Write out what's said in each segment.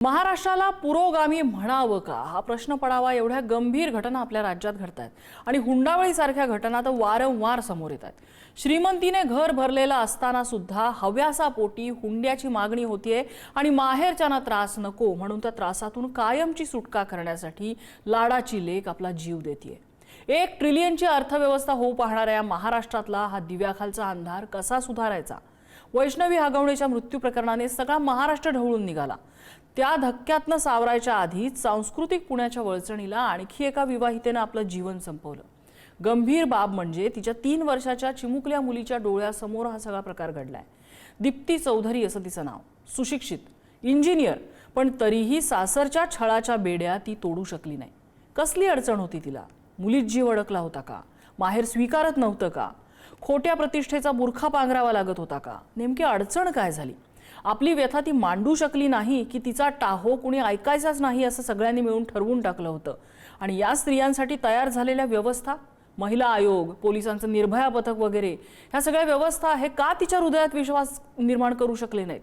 महाराष्ट्राला पुरोगामी म्हणावं का हा प्रश्न पडावा एवढ्या गंभीर घटना आपल्या राज्यात घडतायत आणि हुंडाबळीसारख्या घटना तर वारंवार समोर येतात। श्रीमंतीने घर भरलेला असताना सुद्धा हव्यासापोटी हुंड्याची मागणी होतीये आणि माहेरच्यांना त्रास नको म्हणून त्या त्रासातून कायमची सुटका करण्यासाठी लाडाची लेक आपला जीव देतीये। 1 ट्रिलियनची अर्थव्यवस्था होऊ पाहणाऱ्या या महाराष्ट्रातला हा दिव्याखालचा अंधार कसा सुधारायचा? वैष्णवी हगवणेच्या मृत्यू प्रकरणाने सगळा महाराष्ट्र ढवळून निघाला। त्या धक्क्यातनं सावरायच्या आधीच सांस्कृतिक पुण्याच्या वळचणीला आणखी एका विवाहितेनं आपलं जीवन संपवलं। गंभीर बाब म्हणजे तिच्या 3 वर्षाच्या चिमुकल्या मुलीच्या डोळ्यासमोर हा सगळा प्रकार घडलाय। दीप्ती चौधरी असं तिचं नाव, सुशिक्षित, इंजिनियर, पण तरीही सासरच्या छळाच्या बेड्या ती तोडू शकली नाही। कसली अडचण होती तिला? मुलीत जीव अडकला होता का? माहेर स्वीकारत नव्हतं का? खोट्या प्रतिष्ठेचा बुरखा पांघरावा लागत होता का? नेमकी अडचण काय झाली? आपली व्यथा ती मांडू शकली नाही की तिचा टाहो कुणी ऐकायचाच नाही असं सगळ्यांनी मिळून ठरवून टाकलं होतं। आणि या स्त्रियांसाठी तयार झालेल्या व्यवस्था, महिला आयोग, पोलिसांचं निर्भया पथक वगैरे ह्या सगळ्या व्यवस्था हे का तिच्या हृदयात विश्वास निर्माण करू शकले नाहीत?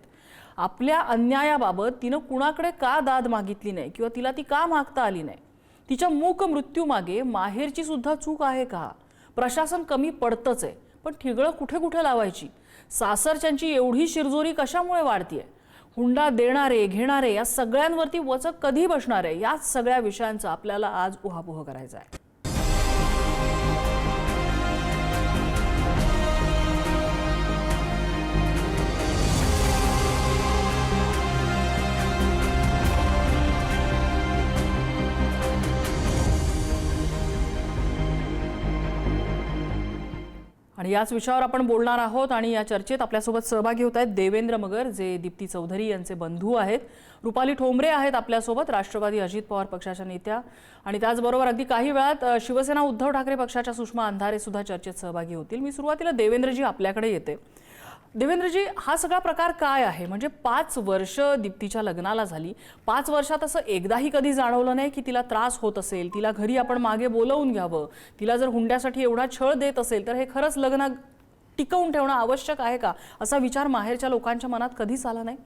आपल्या अन्यायाबाबत तिनं कुणाकडे का दाद मागितली नाही किंवा तिला ती का मागता आली नाही? तिच्या मूक मृत्यूमागे माहेरची सुद्धा चूक आहे का? प्रशासन कमी पडतंच आहे, पण ठिगळं कुठे कुठे लावायची? सासरच्यांची एवढी शिरजोरी कशामुळे वाढतीये? हुंडा देणारे घेणारे या सगळ्यांवरती वचक कधी बसणार आहे? या सगळ्या विषयांचा आपल्याला आज उहापोह करायचा आहे। आणि याच विषयावर आपण बोलणार आहोत आणि या चर्चेत आपल्यासोबत सहभागी होत आहेत देवेंद्र मगर, जे दीप्ती चौधरी यांचे बंधू आहेत, रुपाली ठोंबरे आहेत आपल्यासोबत, राष्ट्रवादी अजित पवार पक्षाच्या नेत्या, आणि त्याचबरोबर अगदी काही वेळात शिवसेना उद्धव ठाकरे पक्षाच्या सुषमा अंधारे सुद्धा चर्चेत सहभागी होतील। मी सुरुवातीला देवेंद्रजी आपल्याकडे येते। देवेंद्रजी, हा सगळा प्रकार काय आहे? म्हणजे 5 वर्ष दीप्तीच्या लग्नाला झाली, 5 वर्षात असं एकदाही कधी जाणवलं नाही की तिला त्रास होत असेल, तिला घरी आपण मागे बोलवून घ्यावं, तिला जर हुंड्यासाठी एवढा छळ देत असेल तर हे खरंच लग्न टिकवून ठेवणं आवश्यक आहे का, असा विचार माहेरच्या लोकांच्या मनात कधीच आला नाही?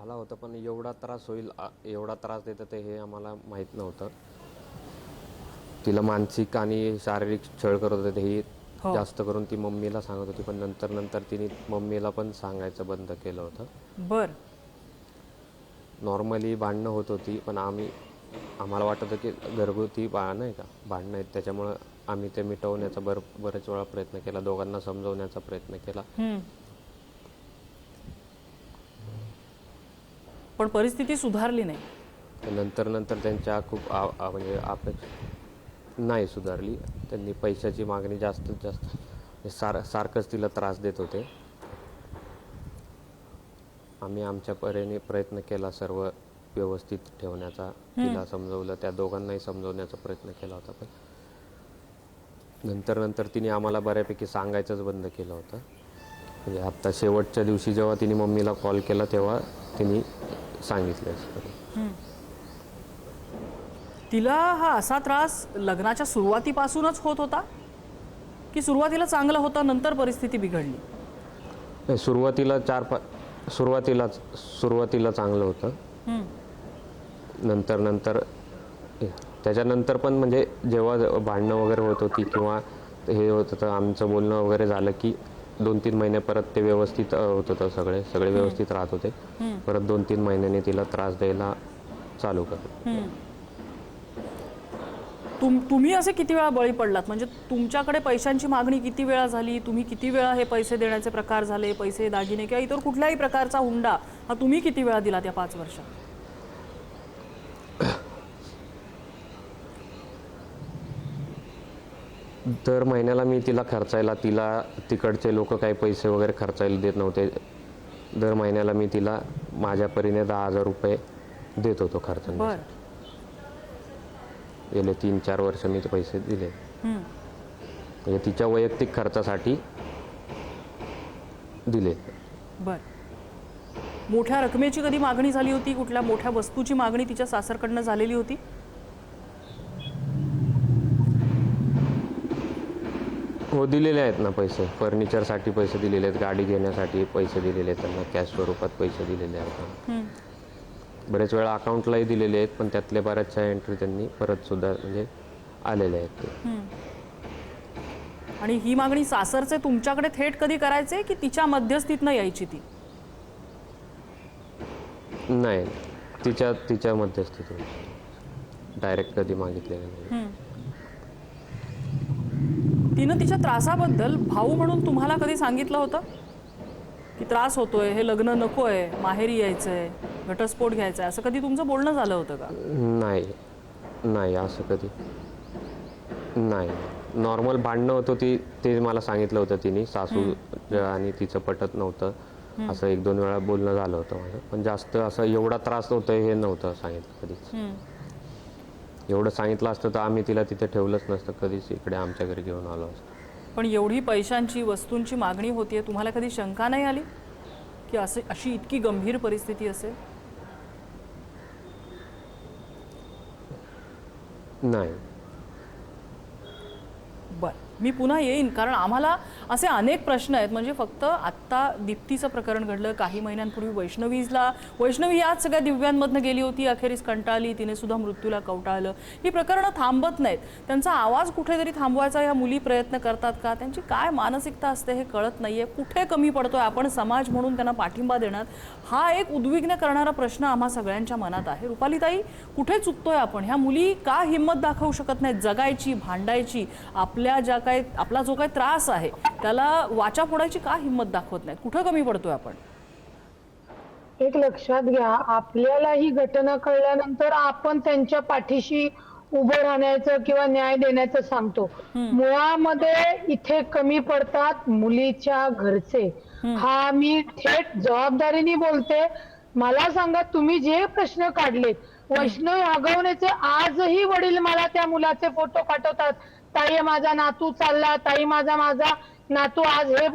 आला होता, पण एवढा त्रास होईल, एवढा त्रास देतात हे आम्हाला माहीत नव्हतं। तिला मानसिक आणि शारीरिक छळ करत होते हे जास्त करून ती मम्मीला सांगत होती, पण नंतर तिने मम्मीला पण सांगायचं बंद केलं होतं। बर, नॉर्मली भांडणं होत होती, पण आम्हाला वाटत होतं की घरगुती नाही का भांडणं आहेत, त्याच्यामुळं आम्ही ते मिटवण्याचा बरेच वेळा प्रयत्न केला, दोघांना समजवण्याचा प्रयत्न केला, पण परिस्थिती सुधारली नाही। नंतर त्यांच्या खूप म्हणजे अपेक्षा नाही सुधारली। त्यांनी पैशाची मागणी जास्तीत जास्त सारखंच तिला त्रास देत होते। आम्ही आमच्या परीने प्रयत्न केला सर्व व्यवस्थित ठेवण्याचा, तिला समजवलं, त्या दोघांनाही समजवण्याचा प्रयत्न केला होता, पण नंतर तिने आम्हाला बऱ्यापैकी सांगायचंच बंद केलं होतं। म्हणजे आता शेवटच्या दिवशी जेव्हा तिने मम्मीला कॉल केला तेव्हा तिने सांगितलं। तिला हा असा त्रास लग्नाच्या सुरुवातीपासूनच होत होता की सुरुवातीला चांगला होता, नंतर परिस्थिती बिघडली? सुरुवातीला सुरुवातीला चांगलं होतं, नंतर त्याच्यानंतर पण म्हणजे जेव्हा भांडणं वगैरे होत होती किंवा हे होत होतं, आमचं बोलणं वगैरे झालं की 2-3 महिने परत ते व्यवस्थित होत होतं, सगळे व्यवस्थित राहत होते। परत 2-3 महिन्यांनी तिला त्रास द्यायला चालू केलं। तुम्ही असे किती वेळा बळी पडलात? म्हणजे तुमच्याकडे पैशांची मागणी किती वेळा झाली? तुम्ही किती वेळा हे पैसे देण्याचे प्रकार झाले, पैसे, दागिने किंवा इतर कुठल्याही प्रकारचा हुंडा हा तुम्ही किती वेळा दिला त्या 5 वर्षात? दर महिन्याला मी तिला खर्चायला, तिला तिकडचे लोक काही पैसे वगैरे खर्चायला देत नव्हते, दर महिन्याला मी तिला माझ्या परीने 10,000 रुपये देत होतो खर्चासाठी। गेले 3-4 वर्ष मी ते पैसे दिले, म्हणजे तिच्या वैयक्तिक खर्चासाठी दिले। बर, मोठ्या रकमेची कधी मागणी झाली होती? कुठल्या मोठ्या वस्तूची मागणी तिच्या सासरकडनं झालेली होती? हो, दिलेले आहेत ना पैसे. फर्निचरसाठी पैसे दिलेले आहेत, गाडी घेण्यासाठी पैसे दिलेले आहेत त्यांना, कॅश स्वरूपात पैसे दिलेले आहेत. बरेच वेळा अकाउंटलाही दिलेले आहेत, पण त्यातले बऱ्याचशा एंट्री त्यांनी परत सुद्धा म्हणजे आलेले आहेत ते. आणि ही मागणी सासरचे तुमच्याकडे थेट कधी करायचे की तिच्या मध्यस्थीतनं यायची ती? नाही, तिच्या मध्यस्थीतून डायरेक्ट कधी मागितलेलं नाही. तिनं तिच्या त्रासाबद्दल भाऊ म्हणून तुम्हाला कधी सांगितलं होतं की त्रास होतोय, हे लग्न नकोय, माहेरी यायचंय, घटस्फोट घ्यायचा, असं कधी तुमचं बोलणं झालं होतं का? नाही, असं कधी नाही. नॉर्मल भांडणं होतं ते मला सांगितलं होतं तिने, सासू आणि तिचं पटत नव्हतं, असं 1-2 वेळा बोलणं झालं होतं माझं. पण जास्त असं एवढा त्रास होतोय हे नव्हतं सांगितलं कधीच. एवढं सांगितलं असतं तर आम्ही तिला तिथे ठेवलंच नसतं, कधीच इकडे आमच्या घरी घेऊन आलो असतो. पण एवढी पैशांची, वस्तूंची मागणी होतीये, तुम्हाला कधी शंका नाही आली की अशी इतकी गंभीर परिस्थिती असेल? नाही. बरं, मी पुन्हा येईन, कारण आम्हाला असे अनेक प्रश्न आहेत. म्हणजे फक्त आत्ता दीप्तीचं प्रकरण घडलं, काही महिन्यांपूर्वी वैष्णवी याच सगळ्या दिव्यांमधनं गेली होती, अखेरीस कंटाळली, तिने सुद्धा मृत्यूला कवटाळलं. ही प्रकरणं थांबत नाहीत. त्यांचा आवाज कुठेतरी थांबवायचा या मुली प्रयत्न करतात का? त्यांची काय मानसिकता असते हे कळत नाहीये. कुठे कमी पडतोय आपण समाज म्हणून त्यांना पाठिंबा देण्यात, हा एक उद्विग्न करणारा प्रश्न आम्हा सगळ्यांच्या मनात आहे. रुपालीताई, कुठे चुकतोय आपण? ह्या मुली का हिंमत दाखवू शकत नाहीत जगायची, भांडायची, आपला जो काही त्रास आहे त्याला वाचा फोडायची का हिंमत दाखवत नाही? कुठं कमी पडतोय आपण? एक लक्षात घ्या, आपल्याला ही घटना कळल्यानंतर आपण त्यांच्या पाठीशी उभं राहण्याचं किंवा न्याय देण्याचं सांगतो. मुळामध्ये इथे कमी पडतात मुलीच्या घरचे. हा मी थेट जबाबदारीने बोलते. मला सांगा, तुम्ही जे प्रश्न काढलेत, वैष्णवी आगवणेचे आजही वडील मला त्या मुलाचे फोटो पाठवतात. ताई, माझा नातू चालला, ताई माझा नातू आज हे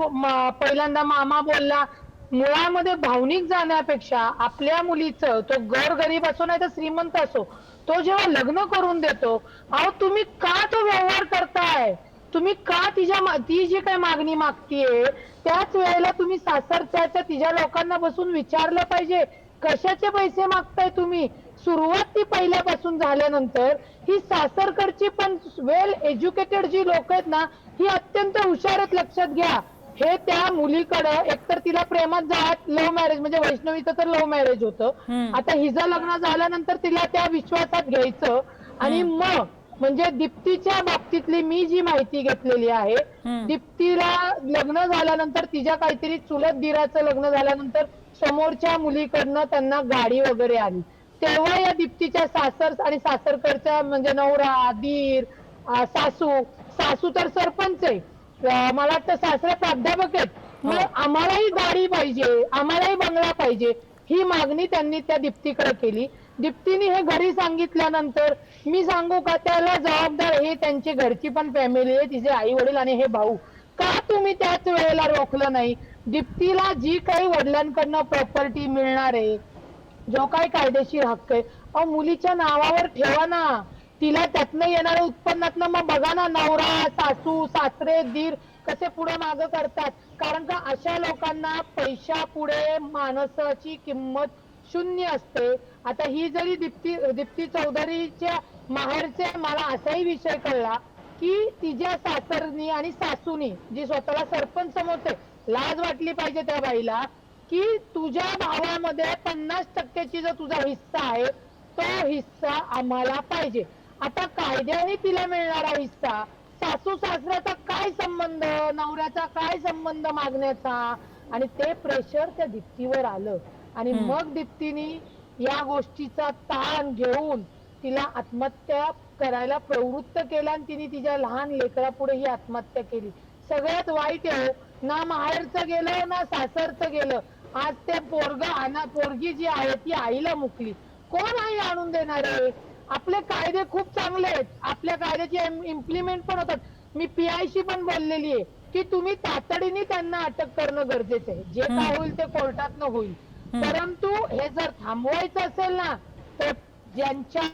पहिल्यांदा मामा बोलला. मुळामध्ये भावनिक जाण्यापेक्षा आपल्या मुलीचं, तो गरीब असो नाही तर श्रीमंत असो, तो जेव्हा लग्न करून देतो, अहो तुम्ही का तो व्यवहार करताय? तुम्ही का ती जी काही मागणी मागतीये त्याच वेळेला तुम्ही सासरच्या तिच्या लोकांना बसून विचारलं पाहिजे, कशाचे पैसे मागताय तुम्ही? सुरुवात ती पहिल्यापासून झाल्यानंतर ही सासरकडची पण वेल एज्युकेटेड जी लोक आहेत ना, ही अत्यंत हुशार आहेत. लक्षात घ्या, हे त्या मुलीकडं एकतर तिला प्रेमात जात, लव्ह मॅरेज, म्हणजे वैष्णवीचं तर लव्ह मॅरेज होतं. आता हिचं लग्न झाल्यानंतर तिला त्या विश्वासात घ्यायचं. आणि मग म्हणजे दीप्तीच्या बाबतीतली मी जी माहिती घेतलेली आहे, दीप्तीला लग्न झाल्यानंतर तिच्या काहीतरी चुलत दिराचं लग्न झाल्यानंतर समोरच्या मुलीकडनं त्यांना गाडी वगैरे आली. तेव्हा या दीप्तीच्या सासर आणि सासरकडच्या म्हणजे नवरा, दीर, सासू तर सरपंच आहे, मला वाटतं सासरे प्राध्यापक आहेत, मग आम्हालाही गाडी पाहिजे, आम्हालाही बंगला पाहिजे, ही मागणी त्यांनी त्या दीप्तीकडे केली. दीप्तीने हे घरी सांगितल्यानंतर मी सांगू का, त्याला जबाबदार हे त्यांची घरची पण फॅमिली आहे, तिचे आई वडील आणि हे भाऊ. का तुम्ही त्याच वेळेला रोखलं नाही? दीप्तीला जी काही वडिलांकडनं प्रॉपर्टी मिळणार आहे, जो काही कायदेशीर हक्क आहे, अहो मुलीच्या नावावर ठेवा ना. तिला त्यातनं येणाऱ्या उत्पन्नातनं मग बघा ना, नवरा, सासू, सासरे, दीर कसे पुढे मागं करतात. कारण का अशा लोकांना पैशा पुढे माणसाची किंमत शून्य असते. आता ही जरी दीप्ती चौधरीच्या माहेरचे मला असाही विषय कळला की तिच्या सासरनी आणि सासूनी, जी स्वतःला सरपंच समजते, लाज वाटली पाहिजे त्या बाईला, की तुझ्या भावामध्ये 50% जो तुझा हिस्सा आहे तो हिस्सा आम्हाला पाहिजे. आता कायद्याने तिला मिळणारा हिस्सा, सासू सासऱ्याचा काय संबंध, नवऱ्याचा काय संबंध मागण्याचा? आणि ते प्रेशर त्या दीप्तीवर आलं आणि मग दीप्तीने या गोष्टीचा ताण घेऊन तिला आत्महत्या करायला प्रवृत्त केला आणि तिने तिच्या लहान लेकरापुढे ही आत्महत्या केली. सगळ्यात वाईट आहे, ना माहेरचं गेलं ना सासरचं गेलं. आज ते पोरगी जी आहे ती आईला मुकली. कोण आई आणून देणार आहे? आपले कायदे खूप चांगले आहेत, आपल्या कायद्याची इम्प्लिमेंट पण होतात. मी PI शी पण बोललेली आहे की तुम्ही तातडीने त्यांना अटक करणं गरजेचं आहे. जे काय होईल ते कोर्टातनं होईल, परंतु हे जर थांबवायचं असेल ना, तर ज्यांच्या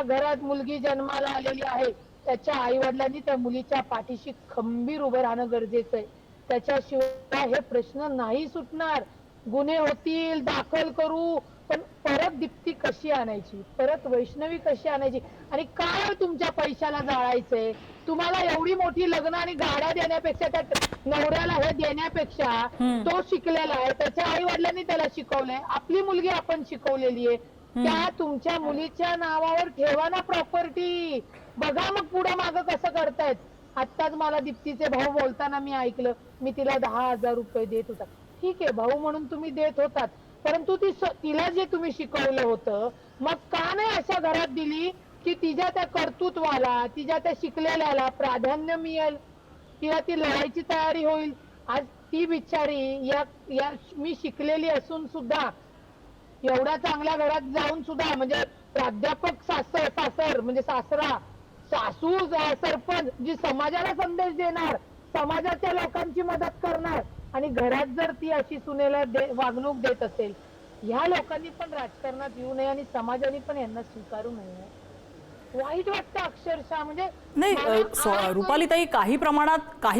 घरात मुलगी जन्माला आलेली आहे त्याच्या आई वडिलांनी त्या मुलीच्या पाठीशी खंबीर उभं राहणं गरजेचं आहे. त्याच्याशिवाय हे प्रश्न नाही सुटणार. गुन्हे होतील, दाखल करू, पण परत दीप्ती कशी आणायची, परत वैष्णवी कशी आणायची, आणि काय तुमच्या पैशाला जाळायचंय? तुम्हाला एवढी मोठी लग्न आणि गाड्या देण्यापेक्षा, त्या नवऱ्याला हे देण्यापेक्षा, तो शिकलेला आहे, त्याच्या आई वडिलांनी त्याला शिकवलंय, आपली मुलगी आपण शिकवलेली आहे, त्या तुमच्या मुलीच्या नावावर ठेवा ना प्रॉपर्टी. बघा मग पुढे मागं कसं करतायत. आत्ताच मला दीप्तीचे भाऊ बोलताना मी ऐकलं, मी तिला 10,000 रुपये देत होता. ठीक आहे, भाऊ म्हणून तुम्ही देत होतात, परंतु तिला जे तुम्ही शिकवलं होतं, मग का नाही अशा घरात दिली की तिच्या त्या कर्तृत्वाला, तिच्या त्या शिकलेल्याला प्राधान्य मिळेल, तिला ती लढायची तयारी होईल. आज ती बिचारी या मी शिकलेली असून सुद्धा, एवढ्या चांगल्या घरात जाऊन सुद्धा, म्हणजे प्राध्यापक सासर म्हणजे सासरा, सासू सरपंच, जी समाजाला संदेश देणार, समाजाच्या लोकांची मदत करणार, आणि घरात जर ती अशी सुनेला वागणूक देत असेल, ह्या लोकांनी पण राजकारणात येऊ नये आणि समाजाने पण यांना स्वीकारू नये. वाईट वाटतं अक्षरशः. म्हणजे नाही रुपालीताई, काही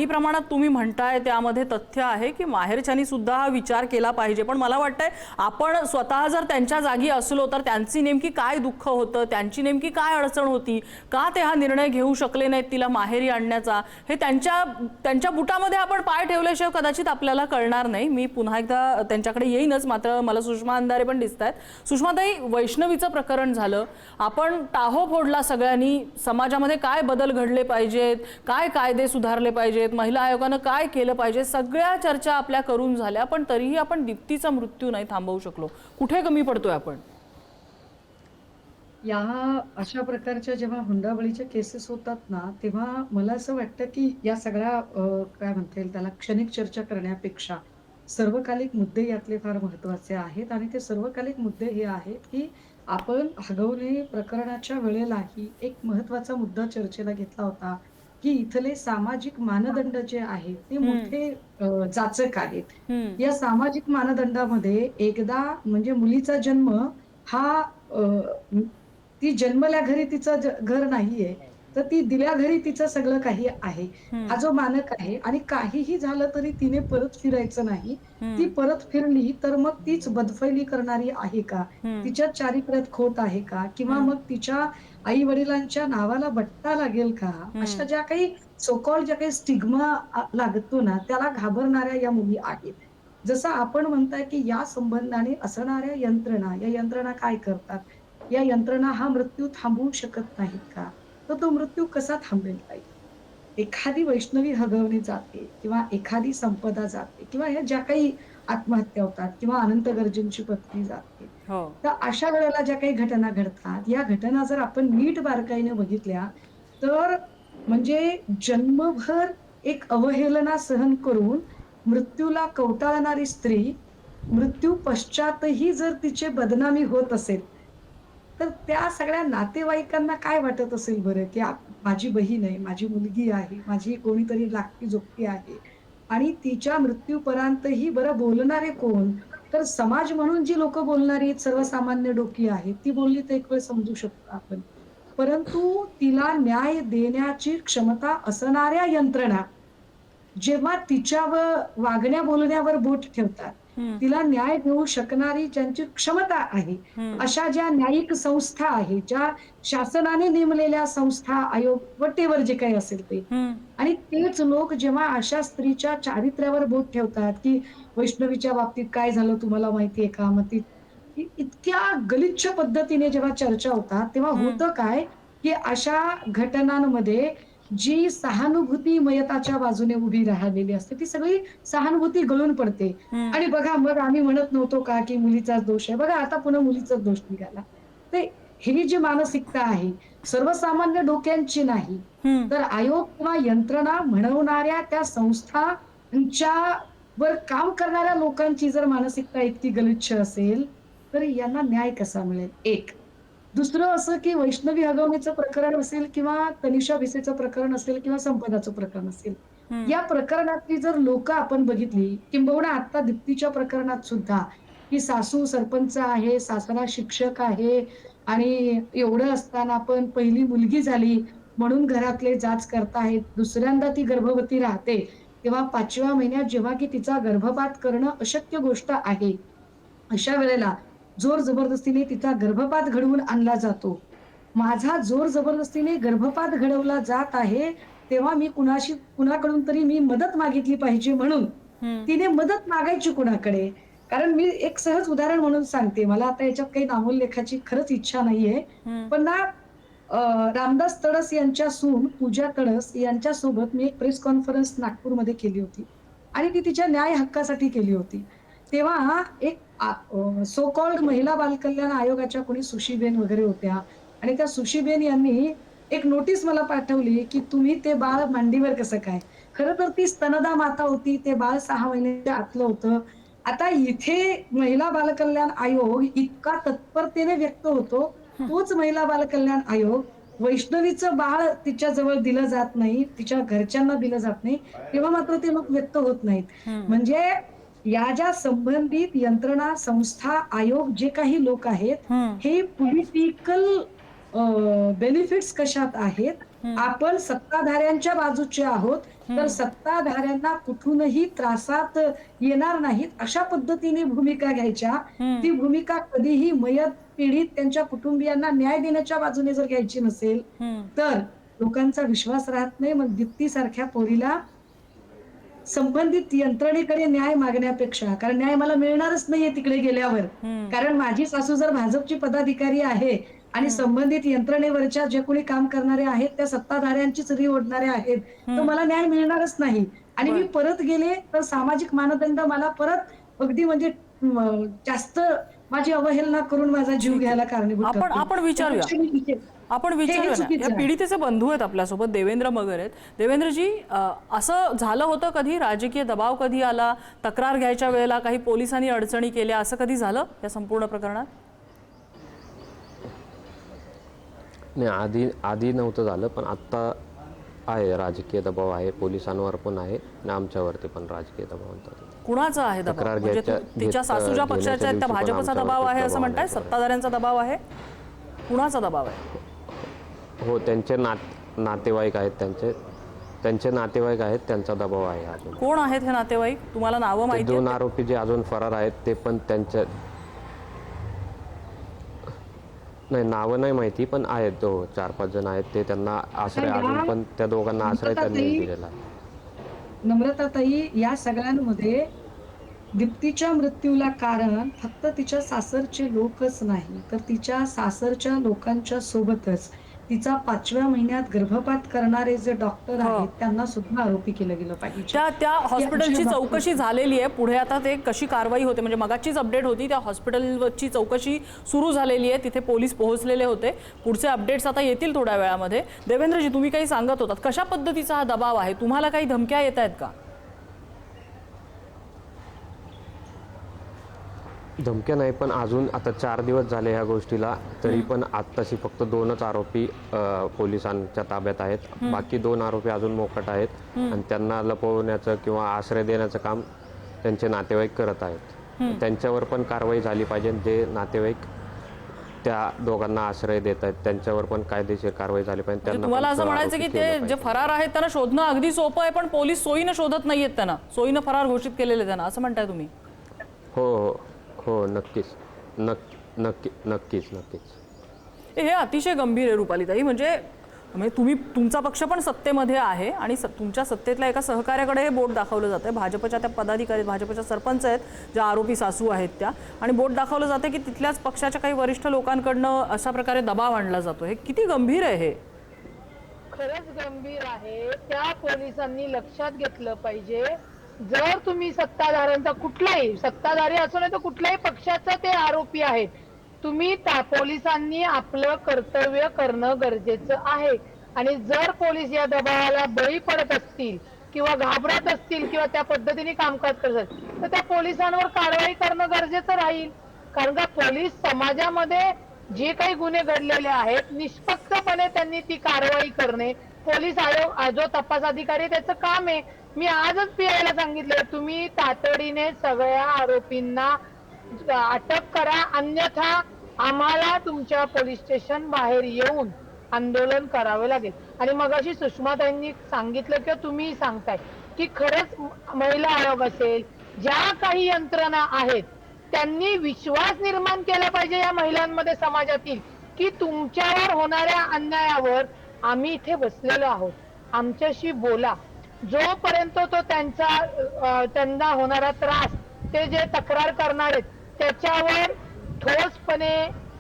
प्रमाणात तुम्ही म्हणताय त्यामध्ये तथ्य आहे की माहेरच्यांनी सुद्धा हा विचार केला पाहिजे. पण मला वाटतंय आपण स्वतः जर त्यांच्या जागी असलो तर त्यांची नेमकी काय दुःख होतं, त्यांची नेमकी काय अडचण होती, का ते हा निर्णय घेऊ शकले नाहीत तिला माहेरी आणण्याचा, हे त्यांच्या बुटामध्ये आपण पाय ठेवल्याशिवाय कदाचित आपल्याला कळणार नाही. मी पुन्हा एकदा त्यांच्याकडे येईनच, मात्र मला सुषमा अंधारे पण दिसत आहेत. सुषमाताई, वैष्णवीचं प्रकरण झालं, आपण टाहो फोडला सगळ्यांनी, समाजामध्ये काय बदल घडले पाहिजेत, काय कायदे सुधारले पाहिजेत, महिला आयोगानं काय केलं पाहिजे, सगळ्या चर्चा आपल्या करून झाल्या, पण तरीही आपण दीप्तीचा मृत्यू नाही थांबवू शकलो. कुठे कमी पडतोय आपण? या अशा प्रकारच्या जेव्हा हुंडाबळीच्या केसेस होतात ना, तेव्हा मला असं वाटतं की या सगळ्या काय म्हणता येईल त्याला, क्षणिक चर्चा करण्यापेक्षा सर्वकालिक मुद्दे यातले फार महत्वाचे आहेत. आणि ते सर्वकालिक मुद्दे हे आहेत की आपण हगवणे प्रकरणाच्या वेळेलाही एक महत्वाचा मुद्दा चर्चेला घेतला होता की इथले सामाजिक मानदंड जे आहेत ते मोठे जाचक आहेत. या सामाजिक मानदंडामध्ये एकदा म्हणजे मुलीचा जन्म हा ती जन्मल्या घरी तिचं घर नाहीये, तर ती दिल्या घरी तिचं सगळं काही आहे, हा जो मानक आहे. आणि काहीही झालं तरी तिने परत फिरायचं नाही. ती परत फिरली तर मग तीच बदफैली करणारी आहे का, तिच्या चारित्र्यात खोट आहे का, किंवा मग तिच्या आई वडिलांच्या नावाला बट्टा लागेल का, अशा ज्या काही सोकॉल ज्या काही स्टिग्मा लागतो ना, त्याला घाबरणाऱ्या या मुली आहेत. जसं आपण म्हणताय की या संबंधाने असणाऱ्या यंत्रणा, या यंत्रणा काय करतात, या यंत्रणा हा मृत्यू थांबवू शकत नाहीत का, तर तो मृत्यू कसा थांबेल ताई? एखादी वैष्णवी हगवली जाते किंवा एखादी संपदा जाते किंवा ह्या ज्या काही आत्महत्या होतात किंवा अनंत गर्जेंची पत्नी जाते, तर अशा वेळेला ज्या काही घटना घडतात, या घटना जर आपण नीट बारकाईने बघितल्या तर म्हणजे जन्मभर एक अवहेलना सहन करून मृत्यूला कवटाळणारी स्त्री मृत्यू पश्चातही जर तिची बदनामी होत असेल, तर त्या सगळ्या नातेवाईकांना काय वाटत असेल बरं, की माझी बहीण आहे, माझी मुलगी आहे, माझी कोणीतरी लागती जोगती आहे, आणि तिच्या मृत्यूपर्यंतही बरं बोलणारे कोण? तर समाज म्हणून जी लोक बोलणारी सर्वसामान्य डोकी आहेत, ती बोलली तर एक वेळ समजू शकतो आपण. परंतु तिला न्याय देण्याची क्षमता असणाऱ्या यंत्रणा जेव्हा तिच्यावर वागण्या बोलण्यावर बोट ठेवतात, तिला न्याय देऊ शकणारी ज्यांची क्षमता आहे, अशा ज्या न्यायिक संस्था आहेत, ज्या शासनाने नेमलेल्या संस्था, आयोग, वटेवर जे काही असेल ते, आणि तेच लोक जेव्हा अशा स्त्रीच्या चारित्र्यावर बोट ठेवतात की वैष्णवीच्या बाबतीत काय झालं तुम्हाला माहितीये का, मग ती इतक्या गलिच्छ पद्धतीने जेव्हा चर्चा होतात, तेव्हा होतं काय की अशा घटनांमध्ये जी सहानुभूती मयताच्या बाजूने उभी राहिलेली असते, ती सगळी सहानुभूती गळून पडते. आणि बघा, मग आम्ही म्हणत नव्हतो का की मुलीचाच दोष आहे, बघा आता पुन्हा मुलीचाच दोष निघाला. ते ही जी मानसिकता आहे सर्वसामान्य डोक्यांची नाही, तर आयोग किंवा यंत्रणा म्हणवणाऱ्या त्या संस्थांच्या वर काम करणाऱ्या लोकांची जर मानसिकता इतकी गलिच्छ असेल, तर यांना न्याय कसा मिळेल? एक. दुसरं असं की वैष्णवी हगवणीचं प्रकरण असेल किंवा तनिषा भिसेचं प्रकरण असेल किंवा संपदाचं प्रकरण असेल, या प्रकरणातली जर लोक आपण बघितली, किंबहुना आता दीप्तीच्या प्रकरणात सुद्धा, की सासू सरपंच आहे, सासरा शिक्षक आहे, आणि एवढं असताना पण पहिली मुलगी झाली म्हणून घरातले जाच करतायत. दुसऱ्यांदा ती गर्भवती राहते, तेव्हा 5व्या महिन्यात जेव्हा की तिचा गर्भपात करणं अशक्य गोष्ट आहे. अशा वेळेला जोर जबरदस्तीने तिचा गर्भपात घडवून आणला जातो. माझा जोर जबरदस्तीने गर्भपात घडवला जात आहे, तेव्हा मी कुणाकडून तरी मी मदत मागितली पाहिजे म्हणून तिने मदत मागायची कुणाकडे? कारण मी एक सहज उदाहरण म्हणून सांगते. मला आता याच्यात काही नामोल्लेखाची खरंच इच्छा नाहीये. पण ना रामदास तडस यांच्या सून पूजा तडस यांच्यासोबत मी एक प्रेस कॉन्फरन्स नागपूरमध्ये केली होती आणि ती तिच्या न्याय हक्कासाठी केली होती. तेव्हा एक सो कॉल्ड महिला बालकल्याण आयोगाच्या कोणी सुशीबेन वगैरे होत्या आणि त्या सुशीबेन यांनी एक नोटीस मला पाठवली की तुम्ही ते बाळ मांडीवर कसं काय. खरं तर ती स्तनदा माता होती. ते बाळ 6 महिन्याच्या आतलं होतं. आता इथे महिला बालकल्याण आयोग इतका तत्परतेने व्यक्त होतो, तोच महिला बालकल्याण आयोग वैष्णवीचं बाळ तिच्या जवळ दिलं जात नाही, तिच्या घरच्यांना दिलं जात नाही, तेव्हा मात्र ते मग व्यक्त होत नाहीत. म्हणजे या ज्या संबंधित यंत्रणा, संस्था, आयोग जे काही लोक आहेत, हे पॉलिटिकल बेनिफिट्स कशात आहेत? आपण सत्ताधाऱ्यांच्या बाजूचे आहोत, तर सत्ताधाऱ्यांना कुठूनही त्रासात येणार नाहीत अशा पद्धतीने भूमिका घ्यायच्या. ती भूमिका कधीही मयत पीडित त्यांच्या कुटुंबियांना न्याय देण्याच्या बाजूने जर घ्यायची नसेल तर लोकांचा विश्वास राहत नाही. मग दीप्तीसारख्या पोरीला संबंधित यंत्रणेकडे न्याय मागण्यापेक्षा, कारण न्याय मला मिळणारच नाहीये तिकडे गेल्यावर, कारण माझी सासू जर भाजपची पदाधिकारी आहे आणि संबंधित यंत्रणेवरच्या जे कोणी काम करणारे आहेत त्या सत्ताधाऱ्यांचीच री ओढणारे आहेत, तर मला न्याय मिळणारच नाही. आणि मी परत गेले तर सामाजिक मानदंड मला परत अगदी म्हणजे जास्त माझी अवहेलना करून माझा जीव घ्यायला कारणीभूत ठरतील. आपण विचारूया ना. या पीडितेचे बंधू आहेत आपल्यासोबत, देवेंद्र मगर आहेत. देवेंद्रजी, असं झालं होतं कधी? राजकीय दबाव कधी आला? तक्रार घ्यायच्या वेळेला काही पोलिसांनी अडचणी केल्या, असं कधी झालं या संपूर्ण प्रकरणात? नाही, आधी नव्हतं झालं, पण आत्ता आहे. राजकीय दबाव आहे, पोलिसांवर पण आहे आणि आमच्यावरती पण राजकीय दबाव म्हणतात. कुणाचा आहे दबाव? तक्रार म्हणजे तिच्या सासू ज्या पक्षाच्या आहेत त्या भाजपचा दबाव आहे असं म्हणताय? सत्ताधाऱ्यांचा दबाव आहे? कुणाचा दबाव आहे? हो, त्यांचे नातेवाईक आहेत, त्यांचे नातेवाईक आहेत, त्यांचा दबाव आहे. अजून कोण आहेत हे नातेवाईक? तुम्हाला नावं माहिती? 2 आरोपी जे अजून फरार आहेत ते पण त्यांच्या, नाही नावं नाही माहिती, पण आहेत 4-5 जण आहेत. ते त्यांना आश्रय, अजून पण त्या दोघांना आश्रय त्यांनी दिलेला आहे. नम्रताताई, या सगळ्यांमध्ये दीप्तीच्या मृत्यूला कारण फक्त तिच्या सासरचे लोकच नाही, तर तिच्या सासरच्या लोकांच्या सोबतच तिचा 5व्या महिन्यात गर्भपात करणारे जे डॉक्टर आहेत त्यांना सुद्धा आरोपी केलं गेलं पाहिजे. त्या हॉस्पिटलची चौकशी झालेली आहे. पुढे आता ते कशी कारवाई होते, म्हणजे मगाचीच अपडेट होती, त्या हॉस्पिटलची चौकशी सुरू झालेली आहे. तिथे पोलीस पोहोचलेले होते. पुढचे अपडेट्स आता येतील थोड्या वेळामध्ये. देवेंद्रजी, तुम्ही काही सांगत होतात, कशा पद्धतीचा हा दबाव आहे? तुम्हाला काही धमक्या येत आहेत का? धमक्या नाही, पण अजून आता 4 दिवस झाले ह्या गोष्टीला, तरी पण आत्ताशी फक्त 2च आरोपी पोलिसांच्या ताब्यात आहेत. बाकी 2 आरोपी अजून मोकाट आहेत आणि त्यांना लपवण्याचं किंवा आश्रय देण्याचं काम त्यांचे नातेवाईक करत आहेत. त्यांच्यावर पण कारवाई झाली पाहिजे. जे नातेवाईक त्या दोघांना आश्रय देत आहेत त्यांच्यावर पण कायदेशीर कारवाई झाली पाहिजे. त्यांना तुम्हाला असं म्हणायचं की ते जे फरार आहेत त्यांना शोधणं अगदी सोपं आहे, पण पोलीस सोयीनं शोधत नाहीयेत त्यांना, सोयीनं फरार घोषित केलेले त्यांना, असं म्हणताय तुम्ही? हो, नक्कीच. हे अतिशय गंभीर आहे रुपालीताई. म्हणजे तुमचा पक्ष पण सत्तेमध्ये आहे आणि तुमच्या सत्तेतल्या एका सहकार्याकडे हे बोट दाखवलं जातं. भाजपच्या त्या पदाधिकारी, भाजपच्या सरपंच आहेत ज्या आरोपी सासू आहेत त्या, आणि बोट दाखवलं जातं की तिथल्याच पक्षाच्या काही वरिष्ठ लोकांकडनं अशा प्रकारे दबाव आणला जातो. हे किती गंभीर आहे? हे खरंच गंभीर आहे. त्या पोलिसांनी लक्षात घेतलं पाहिजे. जर तुम्ही सत्ताधाऱ्यांचा, कुठलाही सत्ताधारी असो नाही तर कुठल्याही पक्षाचा ते आरोपी आहेत, तुम्ही त्या पोलिसांनी आपलं कर्तव्य करणं गरजेचं आहे. आणि जर पोलीस या दबावाला बळी पडत असतील किंवा घाबरत असतील किंवा त्या पद्धतीने कामकाज करत असतील तर त्या पोलिसांवर कारवाई करणं गरजेचं राहील. कारण का पोलीस समाजामध्ये जे काही गुन्हे घडलेले आहेत निष्पक्षपणे त्यांनी ती कारवाई करणे, पोलीस आयोग जो तपास अधिकारी त्याचं काम आहे. मी आजच पीआयला सांगितलंय, तुम्ही तातडीने सगळ्या आरोपींना अटक करा, अन्यथा आम्हाला तुमच्या पोलीस स्टेशन बाहेर येऊन आंदोलन करावे लागेल. आणि मगाशी सुषमाताईंनी सांगितलं किंवा तुम्ही सांगताय की खरंच महिला आयोग असेल, ज्या काही यंत्रणा आहेत त्यांनी विश्वास निर्माण केला पाहिजे या महिलांमध्ये समाजातील, की तुमच्यावर होणाऱ्या अन्यायावर आम्ही इथे बसलेलो आहोत, आमच्याशी बोला. जोपर्यंत तो त्यांना होणारा त्रास, ते जे तक्रार करणार आहेत त्याच्यावर ठोसपणे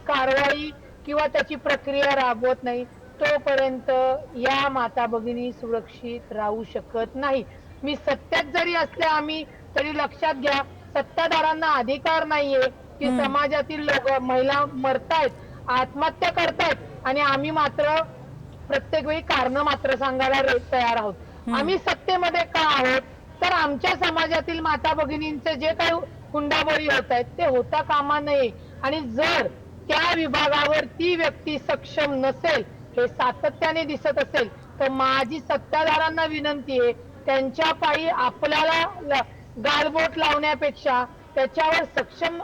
कारवाई किंवा त्याची प्रक्रिया राबवत नाही, तोपर्यंत या माता भगिनी सुरक्षित राहू शकत नाही. मी सत्यात जरी असले आम्ही, तरी लक्षात घ्या, सत्ताधाऱ्यांना अधिकार नाहीये की समाजातील लोक, महिला मरतायत, आत्महत्या करतायत आणि आम्ही मात्र प्रत्येक वेळी कारण मात्र सांगायला तयार आहोत. आम्ही सत्तेमध्ये का आहोत? तर आमच्या समाजातील माता भगिनींचे जे काही हुंडाबळी होत आहेत ते होता कामा नये. आणि जर त्या विभागावर ती व्यक्ती सक्षम नसेल, हे सातत्याने दिसत असेल, तर माझी सत्ताधाऱ्यांना विनंती आहे, त्यांच्या पायी आपल्याला गालबोट लावण्यापेक्षा त्याच्यावर सक्षम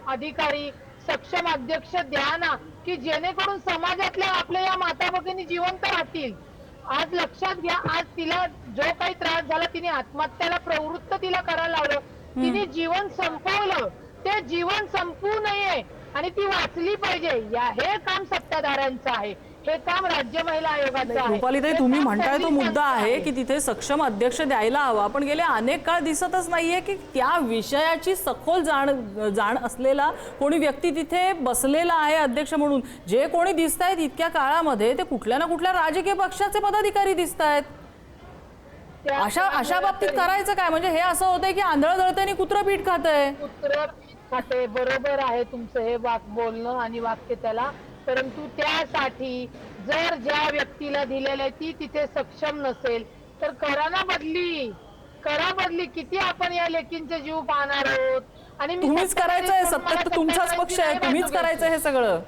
अधिकारी, सक्षम अध्यक्ष द्या ना, की जेणेकरून समाजातल्या आपल्या या माता भगिनी जिवंत राहतील. आज लक्षात घ्या, आज तिला जो काही त्रास झाला, तिने आत्महत्याला प्रवृत्त तिला करायला लावलं, तिने जीवन संपवलं. ते जीवन संपू नये आणि ती वाचली पाहिजे. हे काम सत्ताधाऱ्यांचं आहे, हे काम राज्य महिला आयोगाचं आहे. रुपालीताई, तुम्ही म्हणताय तो मुद्दा आहे की तिथे सक्षम अध्यक्ष द्यायला हवा, पण गेले अनेक काळ दिसतच नाहीये की त्या विषयाची सखोल जाण असलेला कोणी व्यक्ती तिथे बसलेला आहे अध्यक्ष म्हणून. जे कोणी दिसत आहेत इतक्या काळामध्ये ते कुठल्या ना कुठल्या राजकीय पक्षाचे पदाधिकारी दिसत आहेत. अशा बाबतीत करायचं काय? म्हणजे हे असं होतंय की आंधळ दळते कुत्रं पीठ खातंय. खाते, बरोबर आहे तुमचं हे बोलणं आणि वाक्य त्याला. परंतु त्यासाठी जर ज्या व्यक्तीला दिलेलं आहे ती तिथे सक्षम नसेल, तर करा ना बदली, करा बदली. किती आपण या लेकींचे जीव पाहणार आहोत? आणि तुम्हीच करायचंय, सत्य तर तुमचाच पक्ष आहे, तुम्हीच करायचं हे सगळं.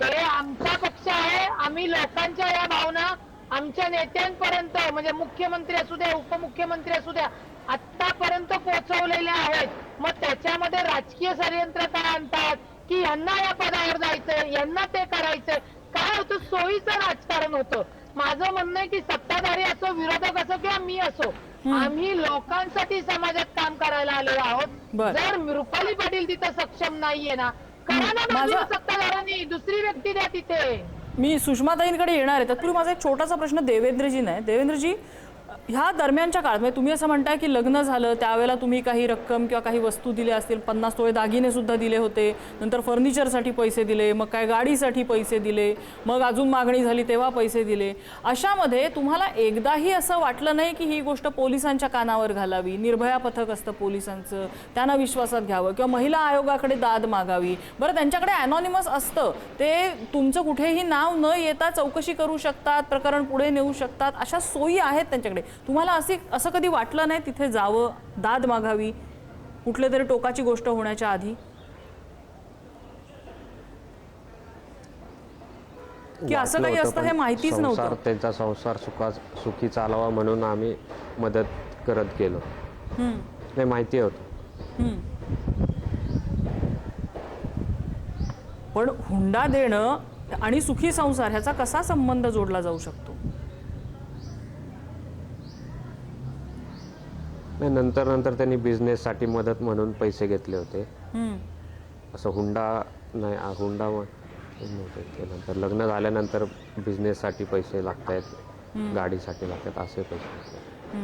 हे आमचा पक्ष आहे. आम्ही लोकांच्या या भावना आमच्या नेत्यांपर्यंत, म्हणजे मुख्यमंत्री असू द्या, उपमुख्यमंत्री असू द्या, आतापर्यंत पोहोचवलेल्या आहेत. मग त्याच्यामध्ये राजकीय षडयंत्र काय आणतात की यांना या पदावर जायचंय, यांना ते करायचंय. काय होतं, सोयीचं राजकारण होतं. माझं म्हणणं आहे की सत्ताधारी असो, विरोधक असो किंवा मी असो, आम्ही लोकांसाठी समाजात काम करायला आलेलो आहोत. जर रुपाली पाटील तिथं सक्षम नाहीये ना, करा ना सत्ताधाऱ्यांनी, दुसरी व्यक्ती द्या तिथे. मी सुषमाताईंकडे येणार आहे. तत्पूर्वी माझा एक छोटासा प्रश्न देवेंद्रजी नाही. देवेंद्रजी, ह्या दरम्यानच्या काळात म्हणजे तुम्ही असं म्हणताय की लग्न झालं त्यावेळेला तुम्ही काही रक्कम किंवा काही वस्तू दिल्या असतील, 50 तोळे दागिने सुद्धा दिले होते, नंतर फर्निचरसाठी पैसे दिले, मग काय गाडीसाठी पैसे दिले, मग अजून मागणी झाली तेव्हा पैसे दिले. अशामध्ये तुम्हाला एकदाही असं वाटलं नाही की ही गोष्ट पोलिसांच्या कानावर घालावी, निर्भया पथक असतं पोलिसांचं, त्यांना विश्वासात घ्यावं किंवा महिला आयोगाकडे दाद मागावी? बरं, त्यांच्याकडे अनॉनिमस असतं, ते तुमचं कुठेही नाव न येता चौकशी करू शकतात, प्रकरण पुढे नेऊ शकतात, अशा सोयी आहेत त्यांच्याकडे. तुम्हाला असं कधी वाटलं नाही तिथे जावं, दाद मागावी कुठले तरी टोकाची गोष्ट होण्याच्या आधी? की असं काही असतं हे माहितीच नव्हतं? त्यांचा संसार सुखी चालावा म्हणून आम्ही मदत करत गेलो, हे माहिती होतं. पण हुंडा देणं आणि सुखी संसार ह्याचा कसा संबंध जोडला जाऊ शकतो? नंतर त्यांनी बिझनेससाठी मदत म्हणून पैसे घेतले होते. असं हुंडा नाही, हुंडा नव्हते. नंतर लग्न झाल्यानंतर बिझनेससाठी पैसे लागतात, गाडीसाठी लागतात, असे पैसे.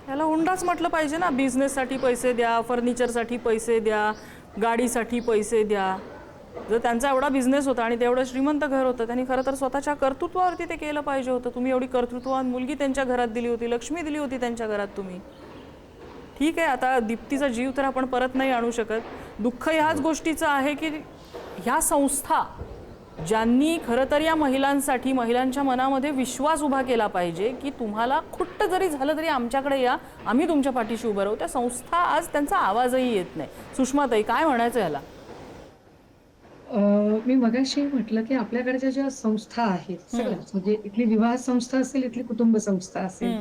याला हुंडाच म्हटलं पाहिजे ना. बिझनेससाठी पैसे द्या, फर्निचरसाठी पैसे द्या, गाडीसाठी पैसे द्या. जर त्यांचा एवढा बिझनेस होता आणि तेवढं श्रीमंत घर होतं, त्यांनी खरं तर स्वतःच्या कर्तृत्वावरती ते केलं पाहिजे होतं. तुम्ही एवढी कर्तृत्ववान मुलगी त्यांच्या घरात दिली होती, लक्ष्मी दिली होती त्यांच्या घरात तुम्ही. ठीक आहे, आता दीप्तीचा जीव तर आपण परत नाही आणू शकत. दुःख ह्याच गोष्टीचं आहे की ह्या संस्था ज्यांनी खरं तर या महिलांसाठी, महिलांच्या मनामध्ये विश्वास उभा केला पाहिजे की तुम्हाला खुट्ट जरी झालं तरी आमच्याकडे या, आम्ही तुमच्या पाठीशी उभं राहू, त्या संस्था आज त्यांचा आवाजही येत नाही. सुषमाताई, काय म्हणायचं याला? मी मगाशी म्हटलं की आपल्याकडच्या ज्या संस्था आहेत सगळ्याच, म्हणजे इथली विवाह संस्था असेल, इथली कुटुंब संस्था असेल,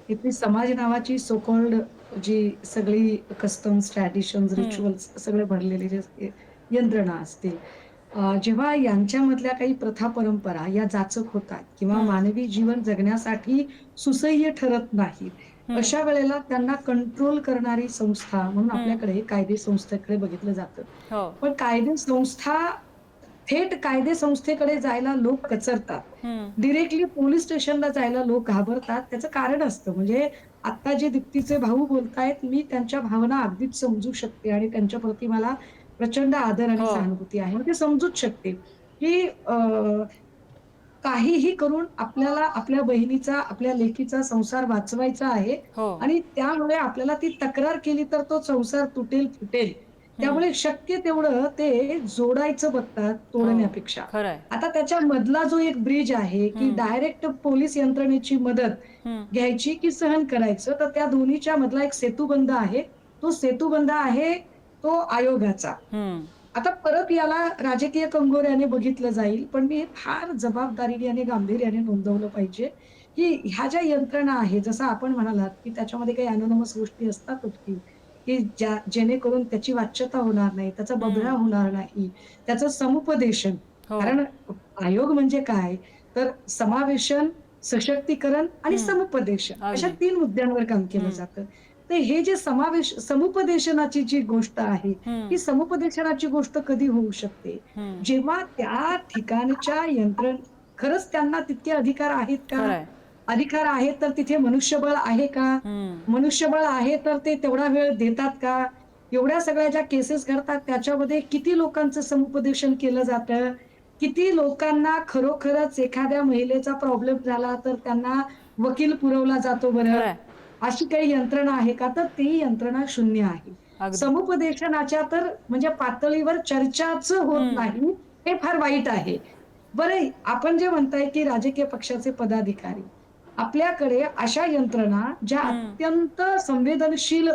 इथली समाज नावाची सोकॉल्ड जी सगळी कस्टम्स, ट्रॅडिशन्स, रिच्युअल्स सगळे भरलेले जे यंत्रणा असतील, जेव्हा यांच्यामधल्या काही प्रथा परंपरा या जाचक होतात किंवा मानवी जीवन जगण्यासाठी सुसह्य ठरत नाहीत, अशा वेळेला त्यांना कंट्रोल करणारी संस्था म्हणून आपल्याकडे कायदे संस्थेकडे बघितलं जातं. हो. पण थेट कायदे संस्थेकडे जायला लोक कचरतात. डिरेक्टली पोलीस स्टेशनला जायला लोक घाबरतात. त्याचं कारण असतं. म्हणजे आता जे दीप्तीचे भाऊ बोलतायत, मी त्यांच्या भावना अगदीच समजू शकते आणि त्यांच्या प्रती मला प्रचंड आदर आणि हो. सहानुभूती आहे. मी ते समजूच शकते, की काहीही करून आपल्याला आपल्या बहिणीचा, आपल्या लेकीचा संसार वाचवायचा आहे हो. आणि त्यामुळे आपल्याला ती तक्रार केली तर तो संसार तुटेल, फुटेल. त्यामुळे शक्य तेवढं ते जोडायचं बघतात तोडण्यापेक्षा. खरंय. आता त्याच्या मधला जो एक ब्रिज आहे, की डायरेक्ट पोलीस यंत्रणेची मदत घ्यायची की सहन करायचं, तर त्या दोन्हीच्या मधला एक सेतुबंध आहे. तो सेतुबंध आहे तो आयोगाचा. आता परत याला राजकीय कंगोऱ्याने बघितलं जाईल, पण मी हे फार जबाबदारीने आणि गांभीर्याने नोंदवलं पाहिजे, की ह्या ज्या यंत्रणा आहेत, जसं आपण म्हणालात, की त्याच्यामध्ये काही अनोनमस गोष्टी असतातच की जेणेकरून त्याची वाच्यता होणार नाही, त्याचा बबळा होणार नाही, त्याचं समुपदेशन. हो. कारण आयोग म्हणजे काय? तर समावेशन, सशक्तीकरण आणि समुपदेशन अशा अगदी. 3 मुद्द्यांवर काम केलं जातं. तर हे जे समुपदेशनाची जी गोष्ट आहे, ही समुपदेशनाची गोष्ट कधी होऊ शकते? जेव्हा त्या ठिकाणच्या खरंच त्यांना तितके अधिकार आहेत का? खरंय. अधिकार आहेत तर तिथे मनुष्यबळ आहे का? मनुष्यबळ आहे तर ते तेवढा वेळ देतात का? एवढ्या सगळ्या ज्या केसेस घडतात त्याच्यामध्ये किती लोकांचं समुपदेशन केलं जातं? किती लोकांना खरोखरच एखाद्या महिलेचा प्रॉब्लेम झाला तर त्यांना वकील पुरवला जातो बरं? खरंय. अशी काही यंत्रणा आहे का? तर ती यंत्रणा शून्य आहे. अगदी. समुपदेशनाच्या तर म्हणजे पातळीवर चर्चाच होत नाही, हे फार वाईट आहे. बरं, आपण जे म्हणताय की राजकीय पक्षाचे पदाधिकारी, आपल्याकडे अशा यंत्रणा ज्या अत्यंत संवेदनशील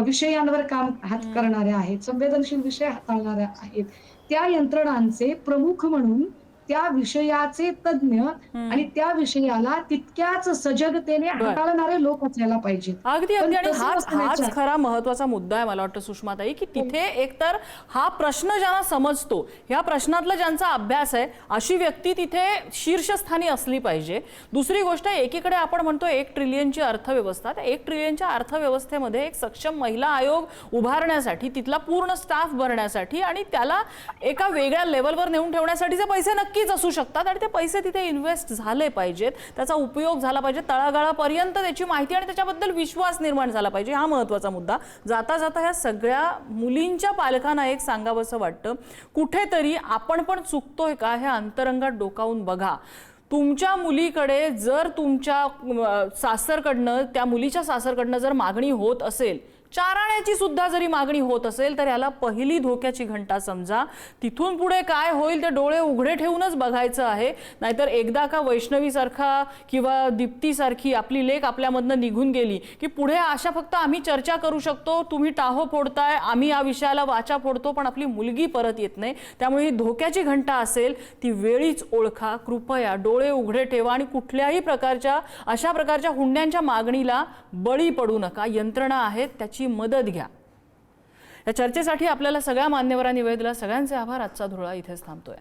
विषयांवर काम करणाऱ्या आहेत, संवेदनशील विषय हाताळणाऱ्या आहेत. त्या यंत्रणांचे प्रमुख म्हणून त्या विषयाचे तज्ञ आणि त्या विषयाला तितक्याच सजगतेने हाताळणारे लोक असायला पाहिजेत. अगदी पण अगदी. आणि तसं हाच नसण्याच्या- खरा महत्वाचा मुद्दा आहे मला वाटतं सुषमाताई, की तिथे एकतर हा प्रश्न ज्यांना समजतो, ह्या प्रश्नातला ज्यांचा अभ्यास आहे, अशी व्यक्ती तिथे शीर्षस्थानी असली पाहिजे. दुसरी गोष्ट, एकीकडे आपण म्हणतो 1 ट्रिलियनची अर्थव्यवस्था, त्या 1 ट्रिलियनच्या अर्थव्यवस्थेमध्ये एक सक्षम महिला आयोग उभारण्यासाठी, तिथला पूर्ण स्टाफ भरण्यासाठी आणि त्याला एका वेगळ्या लेवलवर नेऊन ठेवण्यासाठीचे पैसे नक्कीच असू शकतात आणि ते पैसे तिथे इन्व्हेस्ट झाले पाहिजेत, त्याचा उपयोग झाला पाहिजे, तळागाळापर्यंत त्याची माहिती आणि त्याच्याबद्दल विश्वास निर्माण झाला पाहिजे. हा महत्त्वाचा मुद्दा. जाता जाता ह्या सगळ्या मुलींच्या पालकांना एक सांगावंसं वाटतं, कुठेतरी आपण पण चुकतोय का हे अंतरंगात डोकावून बघा. तुमच्या मुलीकडे जर तुमच्या सासरकडनं, त्या मुलीच्या सासरकडनं जर मागणी होत असेल, चाराण्याची सुद्धा जरी मागणी होत असेल, तर याला पहिली धोक्याची घंटा समजा. तिथून पुढे काय होईल ते डोळे उघडे ठेवूनच बघायचं आहे. नाहीतर एकदा का वैष्णवीसारखा किंवा दीप्तीसारखी आपली लेक आपल्यामधनं निघून गेली की पुढे अशा फक्त आम्ही चर्चा करू शकतो, तुम्ही टाहो फोडताय, आम्ही या विषयाला वाचा फोडतो, पण आपली मुलगी परत येत नाही. त्यामुळे ही धोक्याची घंटा असेल, ती वेळीच ओळखा. कृपया डोळे उघडे ठेवा आणि कुठल्याही प्रकारच्या अशा प्रकारच्या हुंड्यांच्या मागणीला बळी पडू नका. यंत्रणा आहेत, त्याची मदत घ्या. या चर्चेसाठी आपल्याला सगळ्या मान्यवरांनी वेळ दिला. सगळ्यांचे आभार. आजचा धुळा इथेच थांबतोय.